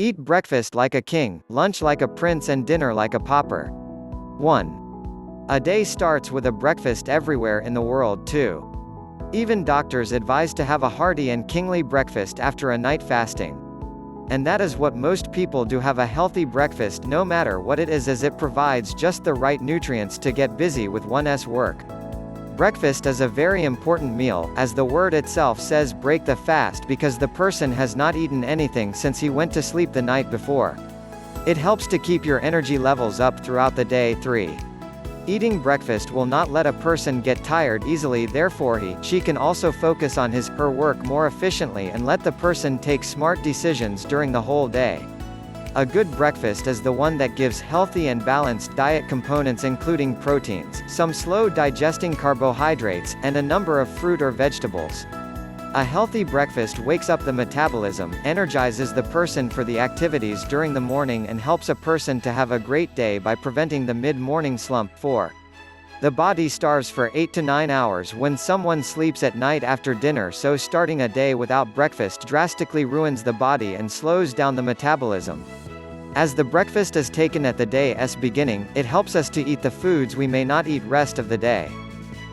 Eat breakfast like a king, lunch like a prince and dinner like a pauper. 1. A day starts with a breakfast everywhere in the world too. Even doctors advise to have a hearty and kingly breakfast after a night fasting. And that is what most people do, have a healthy breakfast no matter what it is, as it provides just the right nutrients to get busy with one's work. Breakfast is a very important meal, as the word itself says break the fast, because the person has not eaten anything since he went to sleep the night before. It helps to keep your energy levels up throughout the day. 3. Eating breakfast will not let a person get tired easily, therefore she can also focus on her work more efficiently and let the person take smart decisions during the whole day. A good breakfast is the one that gives healthy and balanced diet components, including proteins, some slow-digesting carbohydrates, and a number of fruit or vegetables. A healthy breakfast wakes up the metabolism, energizes the person for the activities during the morning, and helps a person to have a great day by preventing the mid-morning slump. 4. The body starves for 8 to 9 hours when someone sleeps at night after dinner, so starting a day without breakfast drastically ruins the body and slows down the metabolism. As the breakfast is taken at the day's beginning, it helps us to eat the foods we may not eat rest of the day.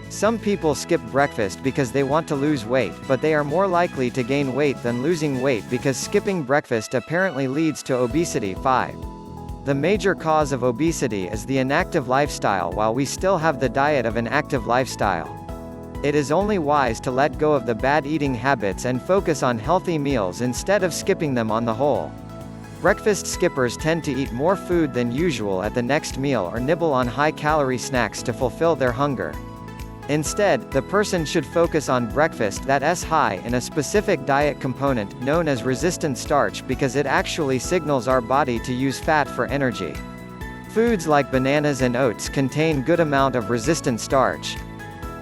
Some people skip breakfast because they want to lose weight, but they are more likely to gain weight than losing weight because skipping breakfast apparently leads to obesity. 5. The major cause of obesity is the inactive lifestyle, while we still have the diet of an active lifestyle. It is only wise to let go of the bad eating habits and focus on healthy meals instead of skipping them on the whole. Breakfast skippers tend to eat more food than usual at the next meal or nibble on high-calorie snacks to fulfill their hunger. Instead, the person should focus on breakfast that is high in a specific diet component, known as resistant starch, because it actually signals our body to use fat for energy. Foods like bananas and oats contain good amount of resistant starch.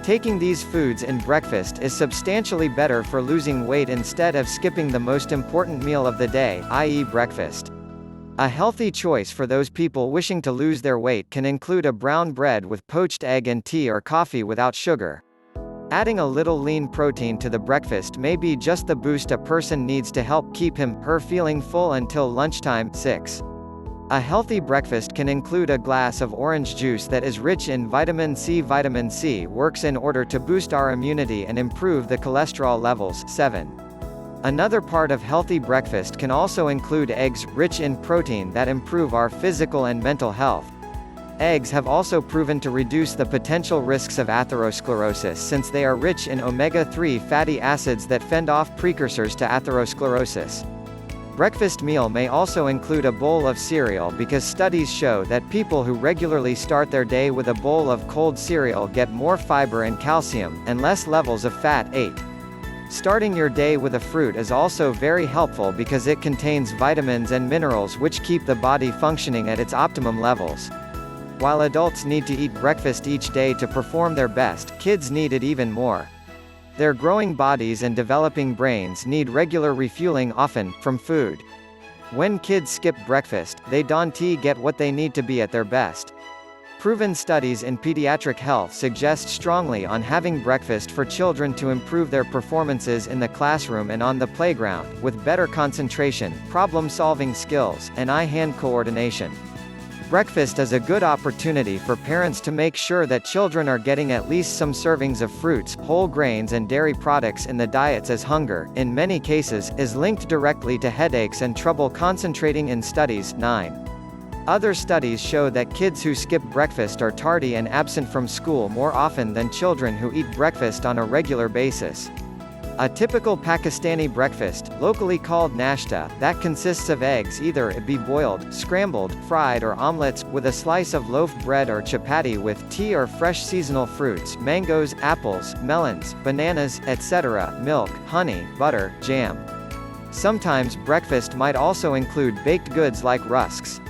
Taking these foods in breakfast is substantially better for losing weight instead of skipping the most important meal of the day, i.e. breakfast. A healthy choice for those people wishing to lose their weight can include a brown bread with poached egg and tea, or coffee without sugar. Adding a little lean protein to the breakfast may be just the boost a person needs to help keep her feeling full until lunchtime. 6. A healthy breakfast can include a glass of orange juice that is rich in vitamin C. Vitamin C works in order to boost our immunity and improve the cholesterol levels. 7. Another part of healthy breakfast can also include eggs, rich in protein, that improve our physical and mental health. Eggs have also proven to reduce the potential risks of atherosclerosis, since they are rich in omega-3 fatty acids that fend off precursors to atherosclerosis. Breakfast meal may also include a bowl of cereal, because studies show that people who regularly start their day with a bowl of cold cereal get more fiber and calcium, and less levels of fat. 8. Starting your day with a fruit is also very helpful because it contains vitamins and minerals which keep the body functioning at its optimum levels. While adults need to eat breakfast each day to perform their best, kids need it even more. Their growing bodies and developing brains need regular refueling, often from food. When kids skip breakfast, they don't get what they need to be at their best. Proven studies in pediatric health suggest strongly on having breakfast for children to improve their performances in the classroom and on the playground, with better concentration, problem-solving skills, and eye-hand coordination. Breakfast is a good opportunity for parents to make sure that children are getting at least some servings of fruits, whole grains and dairy products in the diets, as hunger, in many cases, is linked directly to headaches and trouble concentrating in studies. 9. Other studies show that kids who skip breakfast are tardy and absent from school more often than children who eat breakfast on a regular basis. A typical Pakistani breakfast, locally called nashta, that consists of eggs, either it be boiled, scrambled, fried or omelets, with a slice of loaf bread or chapati with tea or fresh seasonal fruits, mangoes, apples, melons, bananas, etc., milk, honey, butter, jam. Sometimes breakfast might also include baked goods like rusks.